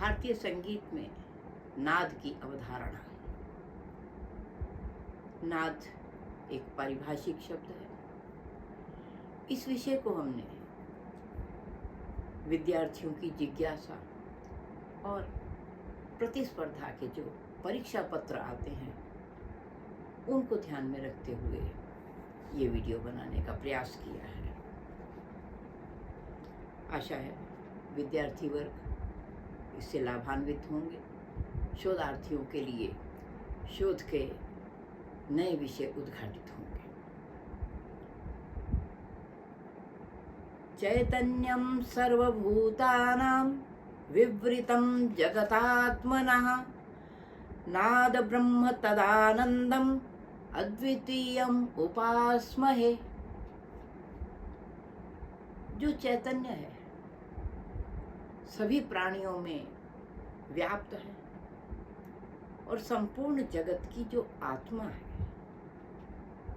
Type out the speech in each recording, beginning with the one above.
भारतीय संगीत में नाद की अवधारणा। नाद एक पारिभाषिक शब्द है। इस विषय को हमने विद्यार्थियों की जिज्ञासा और प्रतिस्पर्धा के जो परीक्षा पत्र आते हैं उनको ध्यान में रखते हुए ये वीडियो बनाने का प्रयास किया है। आशा है विद्यार्थी वर्ग इससे लाभान्वित होंगे। शोधार्थियों के लिए शोध के नए विषय उद्घाटित होंगे। चैतन्यं सर्वभूतानां विवृतं जगतात्मनः नाद ब्रह्म तदानंदम अद्वितीयम उपास्महे। जो चैतन्य है सभी प्राणियों में व्याप्त है और संपूर्ण जगत की जो आत्मा है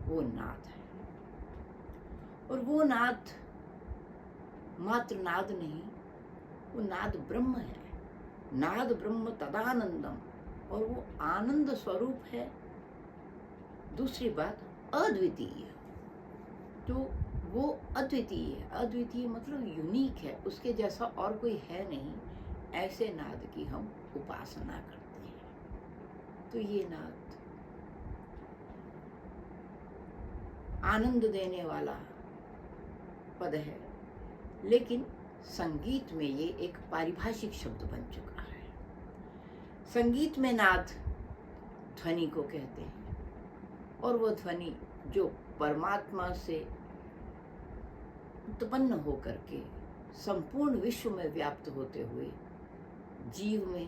वो नाद है। और वो नाद मात्र नाद नहीं, वो नाद ब्रह्म है। नाद ब्रह्म तदानंदम, और वो आनंद स्वरूप है। दूसरी बात अद्वितीय, तो वो अद्वितीय है। अद्वितीय मतलब यूनिक है, उसके जैसा और कोई है नहीं। ऐसे नाद की हम उपासना करते हैं। तो ये नाद आनंद देने वाला पद है, लेकिन संगीत में ये एक पारिभाषिक शब्द बन चुका है। संगीत में नाद ध्वनि को कहते हैं, और वो ध्वनि जो परमात्मा से उत्पन्न होकर के संपूर्ण विश्व में व्याप्त होते हुए जीव में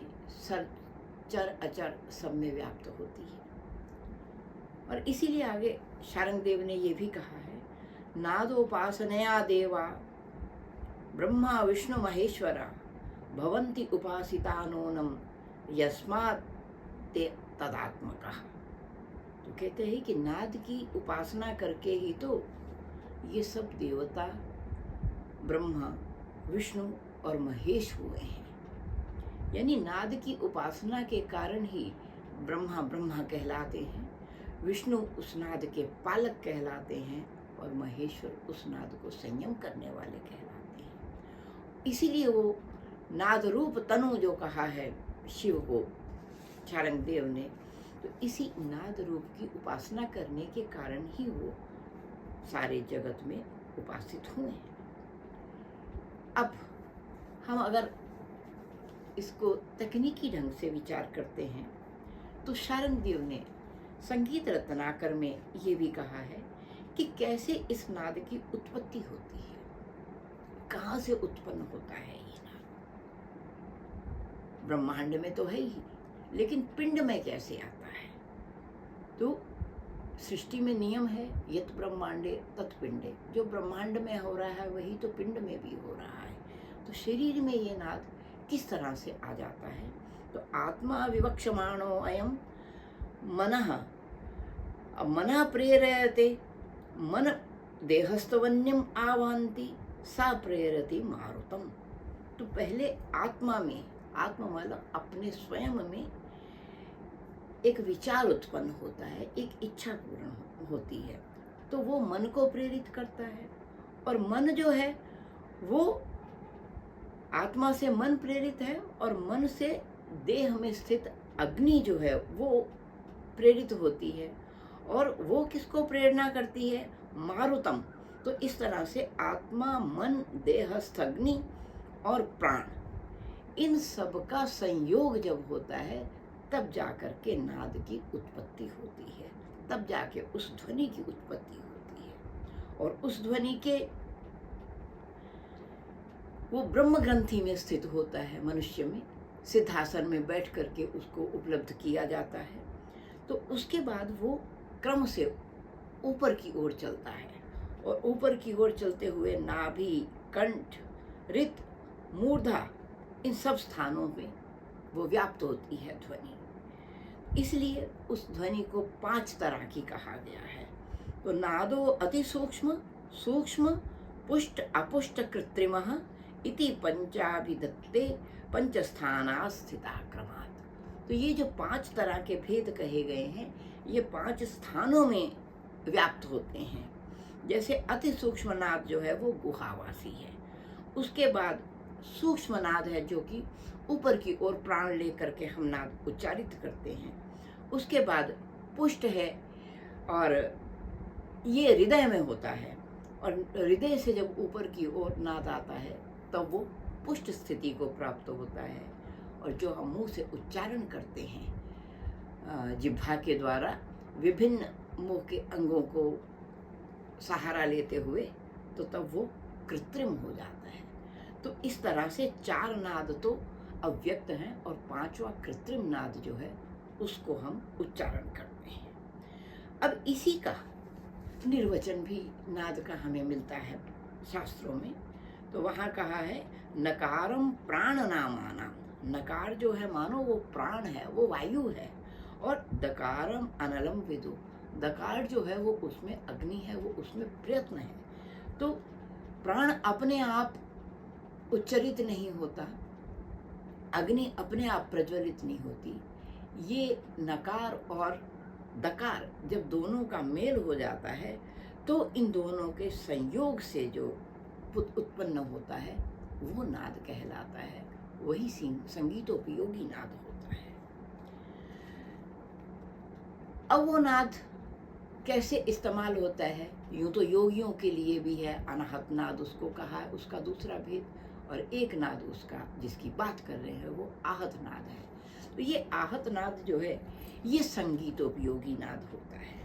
चर अचर सब में व्याप्त होती है। और इसीलिए आगे शारंगदेव ने ये भी कहा है, नादोपासनया देवा ब्रह्मा विष्णु महेश्वरा भवन्ति उपासितानोनम यस्मात् ते तदात्मकः। तो कहते हैं कि नाद की उपासना करके ही तो ये सब देवता ब्रह्मा विष्णु और महेश हुए हैं। यानी नाद की उपासना के कारण ही ब्रह्मा ब्रह्मा कहलाते हैं, विष्णु उस नाद के पालक कहलाते हैं, और महेश्वर उस नाद को संयम करने वाले कहलाते हैं। इसीलिए वो नाद रूप तनु जो कहा है शिव को शारंगदेव ने, तो इसी नाद रूप की उपासना करने के कारण ही वो सारे जगत में उपासित हुए हैं। अब हम अगर इसको तकनीकी ढंग से विचार करते हैं तो शारंगदेव ने संगीत रत्नाकर में ये भी कहा है कि कैसे इस नाद की उत्पत्ति होती है, कहाँ से उत्पन्न होता है ये नाद। ब्रह्मांड में तो है ही, लेकिन पिंड में कैसे आता है? तो सृष्टि में नियम है, यत् ब्रह्मांडे तत्पिंडे। जो ब्रह्मांड में हो रहा है वही तो पिंड में भी हो रहा है। तो शरीर में ये नाद किस तरह से आ जाता है? तो आत्मा विवक्षमाणो अयम मनः, मनः प्रेरयते, मन देहस्तवन्यम आवान्ति सा प्रेरति मारुतम। तो पहले आत्मा में, आत्मा मतलब अपने स्वयं में एक विचार उत्पन्न होता है, एक इच्छा पूर्ण होती है, तो वो मन को प्रेरित करता है। और मन जो है वो आत्मा से मन प्रेरित है, और मन से देह में स्थित अग्नि जो है वो प्रेरित होती है। और वो किसको प्रेरणा करती है? मारुतम। तो इस तरह से आत्मा, मन, देहस्थ अग्नि और प्राण, इन सब का संयोग जब होता है तब जाकर के नाद की उत्पत्ति होती है, तब जाके उस ध्वनि की उत्पत्ति होती है। और उस ध्वनि के वो ब्रह्म ग्रंथि में स्थित होता है। मनुष्य में सिद्धासन में बैठ करके उसको उपलब्ध किया जाता है। तो उसके बाद वो क्रम से ऊपर की ओर चलता है, और ऊपर की ओर चलते हुए नाभि, कंठ, रित, मूर्धा, इन सब स्थानों में वो व्याप्त होती है ध्वनि। इसलिए उस ध्वनि को 5 तरह की कहा गया है। तो नादो अति सूक्ष्म, सूक्ष्म, पुष्ट, अपुष्ट, कृत्रिमः इति पंचाभिधत्ते पंचस्थाना स्थिता क्रमात्। तो ये जो 5 तरह के भेद कहे गए हैं, ये 5 स्थानों में व्याप्त होते हैं। जैसे अति सूक्ष्म नाद जो है वो गुहावासी है, उसके बाद सूक्ष्म नाद है जो कि ऊपर की ओर प्राण लेकर के हम नाद उच्चारित करते हैं, उसके बाद पुष्ट है और ये हृदय में होता है, और हृदय से जब ऊपर की ओर नाद आता है तब वो पुष्ट स्थिति को प्राप्त होता है। और जो हम मुंह से उच्चारण करते हैं जिह्वा के द्वारा विभिन्न मुंह के अंगों को सहारा लेते हुए, तो तब वो कृत्रिम हो जाता है। तो इस तरह से 4 नाद तो अव्यक्त हैं और 5वां कृत्रिम नाद जो है उसको हम उच्चारण करते हैं। अब इसी का निर्वचन भी नाद का हमें मिलता है शास्त्रों में। तो वहाँ कहा है नकारम प्राण नामाना। नकार जो है मानो वो प्राण है, वो वायु है, और दकारम अनलम विदु। दकार जो है वो उसमें अग्नि है, वो उसमें प्रयत्न है। तो प्राण अपने आप उच्चरित नहीं होता, अग्नि अपने आप प्रज्वलित नहीं होती। ये नकार और दकार जब दोनों का मेल हो जाता है तो इन दोनों के संयोग से जो उत्पन्न होता है वो नाद कहलाता है, वही संगीतोपयोगी नाद होता है। अब वो नाद कैसे इस्तेमाल होता है? यूं तो योगियों के लिए भी है, अनाहत नाद उसको कहा है, उसका दूसरा भेद, और एक नाद उसका जिसकी बात कर रहे हैं वो आहत नाद है। तो ये आहत नाद जो है ये संगीतोपयोगी नाद होता है।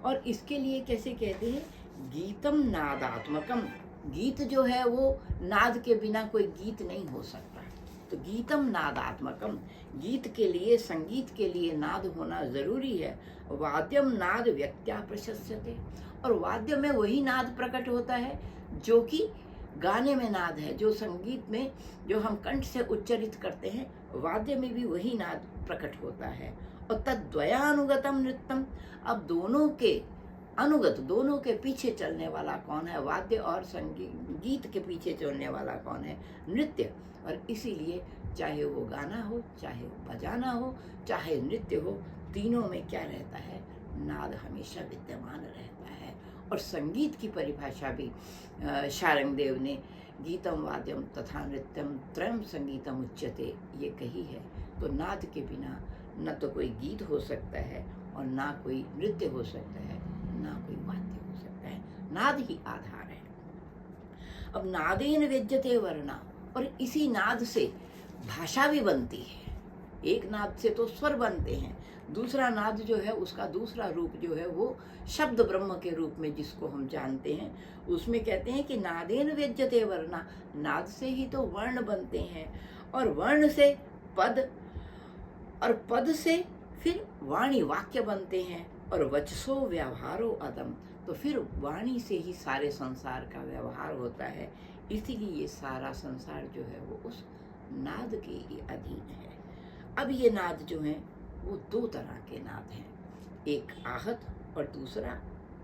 और इसके लिए कैसे कहते हैं? गीतम नादात्मकम। गीत जो है वो नाद के बिना कोई गीत नहीं हो सकता। तो गीतम नादात्मकम, गीत के लिए, संगीत के लिए नाद होना जरूरी है। वाद्यम नाद व्यक्त्या प्रशस्यते, और वाद्य में वही नाद प्रकट होता है जो कि गाने में नाद है, जो संगीत में जो हम कंठ से उच्चरित करते हैं, वाद्य में भी वही नाद प्रकट होता है। और तद्वयानुगतम नृत्यम, अब दोनों के अनुगत, दोनों के पीछे चलने वाला कौन है? वाद्य और संगीत के पीछे चलने वाला कौन है? नृत्य। और इसीलिए चाहे वो गाना हो, चाहे वो बजाना हो, चाहे नृत्य हो, तीनों में क्या रहता है? नाद हमेशा विद्यमान रहता है। और संगीत की परिभाषा भी शारंगदेव ने गीतम वाद्यम तथा नृत्यम त्रयम संगीतम उच्यते ये कही है। तो नाद के बिना न तो कोई गीत हो सकता है और ना कोई नृत्य हो सकता है, ना कोई वाद्य हो सकता है। नाद ही आधार है। अब नादेन व्यज्यते वर्णा, और इसी नाद से भाषा भी बनती है। एक नाद से तो स्वर बनते हैं, दूसरा नाद जो है उसका दूसरा रूप जो है वो शब्द ब्रह्म के रूप में जिसको हम जानते हैं, उसमें कहते हैं कि नादेन व्यज्यते वर्णा, नाद से ही तो वर्ण बनते हैं, और वर्ण से पद, और पद से फिर वाणी वाक्य बनते हैं, और वचसो व्यवहारो अदम, तो फिर वाणी से ही सारे संसार का व्यवहार होता है। इसीलिए ये सारा संसार जो है वो उस नाद के ही अधीन है। अब ये नाद जो हैं वो 2 तरह के नाद हैं, एक आहत और दूसरा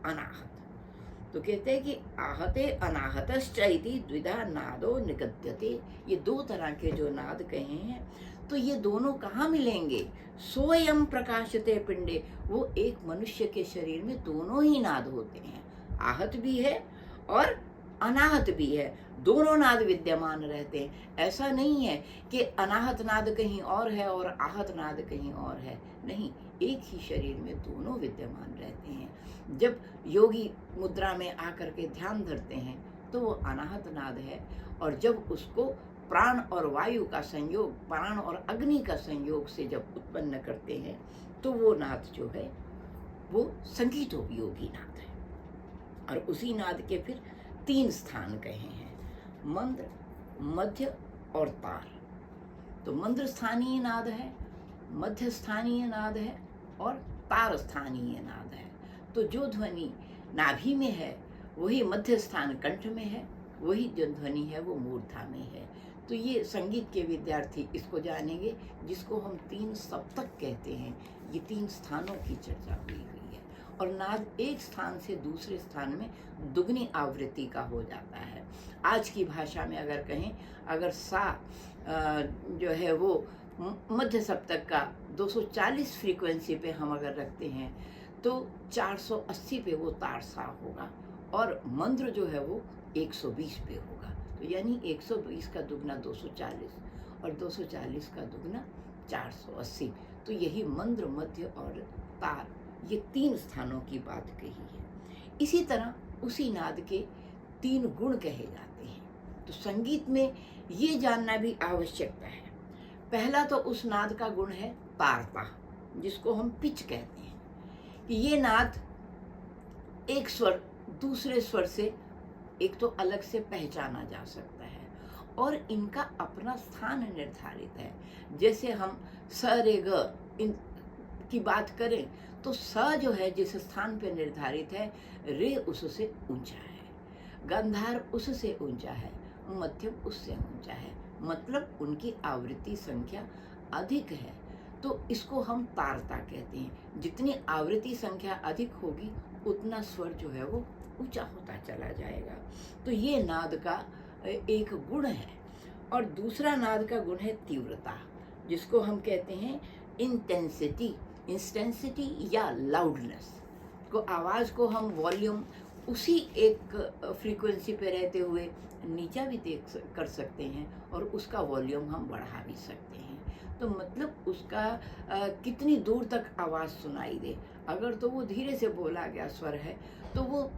अनाहत। तो कहते हैं कि आहते अनाहतश्च इति द्विधा नादो निगद्यते। ये 2 तरह के जो नाद कहे हैं, तो ये दोनों कहाँ मिलेंगे? सोयम प्रकाशते पिंडे, वो एक मनुष्य के शरीर में दोनों ही नाद होते हैं, आहत भी है और अनाहत भी है, दोनों नाद विद्यमान रहते हैं। ऐसा नहीं है कि अनाहत नाद कहीं और है और आहत नाद कहीं और है, नहीं, एक ही शरीर में दोनों विद्यमान रहते हैं। जब योगी मुद्रा में आकर के ध्यान धरते हैं तो वो अनाहत नाद है, और जब उसको प्राण और वायु का संयोग, प्राण और अग्नि का संयोग से जब उत्पन्न करते हैं तो वो नाद जो है वो संगीतोपयोगी नाद है। और उसी नाद के फिर 3 स्थान कहे हैं, मंद्र, मध्य और तार। तो मंद्र स्थानीय नाद है, मध्य स्थानीय नाद है और तार स्थानीय नाद है। तो जो ध्वनि नाभि में है वही मध्य स्थान कंठ में है, वही जो ध्वनि है वो मूर्धा में है। तो ये संगीत के विद्यार्थी इसको जानेंगे, जिसको हम 3 सप्तक कहते हैं। ये 3 स्थानों की चर्चा हुई है, और नाद एक स्थान से दूसरे स्थान में दुगनी आवृत्ति का हो जाता है। आज की भाषा में अगर कहें, अगर सा जो है वो मध्य सप्तक का 240 फ्रीक्वेंसी पे हम अगर रखते हैं तो 480 पे वो तार सा होगा और मंद्र जो है वो 120 पे होगा। तो यानी 120 का दुगना 240 और 240 का दुगना 480। तो यही मंद्र, मध्य और तार, ये 3 स्थानों की बात कही है। इसी तरह उसी नाद के 3 गुण कहे जाते हैं। तो संगीत में ये जानना भी आवश्यकता है। पहला तो उस नाद का गुण है तारता, जिसको हम पिच कहते हैं, कि ये नाद एक स्वर दूसरे स्वर से एक तो अलग से पहचाना जा सकता है और इनका अपना स्थान निर्धारित है। जैसे हम स रे ग इन की बात करें तो स जो है जिस स्थान पे निर्धारित है, रे उससे ऊंचा है, गंधार उससे ऊंचा है, मध्यम उससे ऊंचा है, मतलब उनकी आवृत्ति संख्या अधिक है। तो इसको हम तारता कहते हैं। जितनी आवृत्ति संख्या अधिक होगी उतना स्वर जो है वो ऊंचा होता चला जाएगा। तो ये नाद का एक गुण है। और दूसरा नाद का गुण है तीव्रता, जिसको हम कहते हैं इंटेंसिटी या लाउडनेस। को आवाज़ को हम वॉल्यूम उसी एक फ्रीक्वेंसी पे रहते हुए नीचा भी कर सकते हैं और उसका वॉल्यूम हम बढ़ा भी सकते हैं। तो मतलब उसका कितनी दूर तक आवाज़ सुनाई दे। अगर तो वो धीरे से बोला गया स्वर है तो वो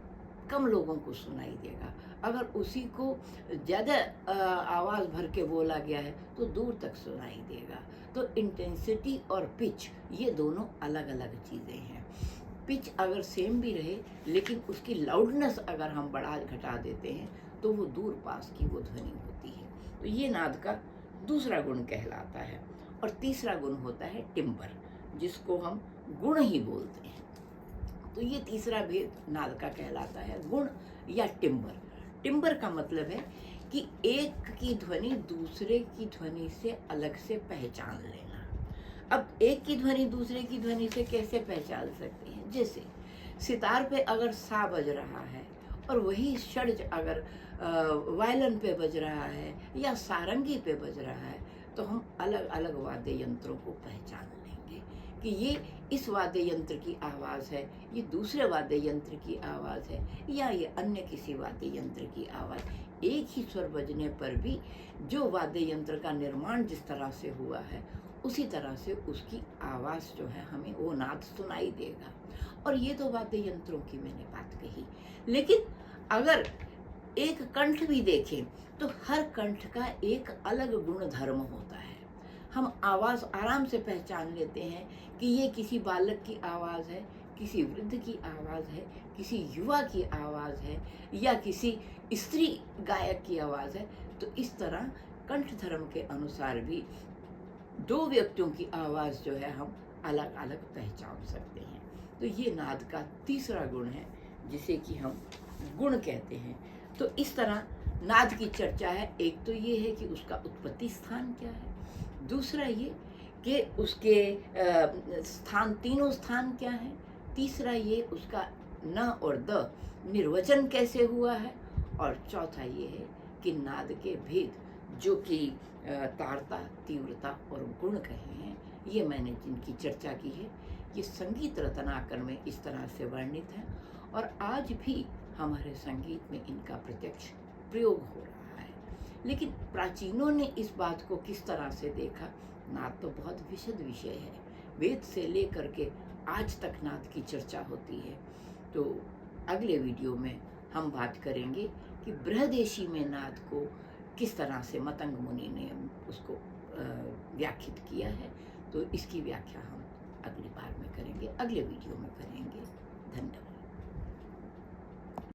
कम लोगों को सुनाई देगा। अगर उसी को ज़्यादा आवाज़ भर के बोला गया है तो दूर तक सुनाई देगा। तो इंटेंसिटी और पिच ये दोनों अलग अलग चीज़ें हैं। पिच अगर सेम भी रहे लेकिन उसकी लाउडनेस अगर हम बढ़ा घटा देते हैं तो वो दूर पास की वो ध्वनि होती है। तो ये नाद का दूसरा गुण कहलाता है। और तीसरा गुण होता है टिम्बर, जिसको हम गुण ही बोलते हैं। तो ये तीसरा भेद नाद का कहलाता है, गुण या टिम्बर। टिम्बर का मतलब है कि एक की ध्वनि दूसरे की ध्वनि से अलग से पहचान लेना। अब एक की ध्वनि दूसरे की ध्वनि से कैसे पहचान सकते हैं? जैसे सितार पे अगर सा बज रहा है और वही षड्ज अगर वायलिन पे बज रहा है या सारंगी पे बज रहा है तो हम अलग अलग वाद्य यंत्रों को पहचान लेंगे कि ये इस वाद्य यंत्र की आवाज़ है, ये दूसरे वाद्य यंत्र की आवाज़ है या ये अन्य किसी वाद्य यंत्र की आवाज़। एक ही स्वर बजने पर भी जो वाद्य यंत्र का निर्माण जिस तरह से हुआ है उसी तरह से उसकी आवाज़ जो है हमें वो नाद सुनाई देगा। और ये तो वाद्य यंत्रों की मैंने बात कही। लेकिन अगर एक कंठ भी देखें तो हर कंठ का एक अलग गुण धर्म होता है। हम आवाज़ आराम से पहचान लेते हैं कि ये किसी बालक की आवाज़ है, किसी वृद्ध की आवाज़ है, किसी युवा की आवाज़ है या किसी स्त्री गायक की आवाज़ है। तो इस तरह कंठ धर्म के अनुसार भी दो व्यक्तियों की आवाज़ जो है हम अलग अलग पहचान सकते हैं। तो ये नाद का तीसरा गुण है जिसे कि हम गुण कहते हैं। तो इस तरह नाद की चर्चा है। एक तो ये है कि उसका उत्पत्ति स्थान क्या है, दूसरा ये कि उसके स्थान, तीनों स्थान क्या हैं, तीसरा ये उसका न और द निर्वचन कैसे हुआ है, और चौथा ये है कि नाद के भेद जो कि तारता, तीव्रता और गुण कहे हैं, ये मैंने जिनकी चर्चा की है ये संगीत रत्नाकर में इस तरह से वर्णित है और आज भी हमारे संगीत में इनका प्रत्यक्ष प्रयोग हो रहा है। लेकिन प्राचीनों ने इस बात को किस तरह से देखा, नाद तो बहुत विशद विषय है। वेद से लेकर के आज तक नाद की चर्चा होती है। तो अगले वीडियो में हम बात करेंगे कि बृहदेशी में नाद को किस तरह से मतंग मुनि ने उसको व्याख्यात किया है। तो इसकी व्याख्या हम अगली बार में करेंगे, अगले वीडियो में करेंगे। धन्यवाद।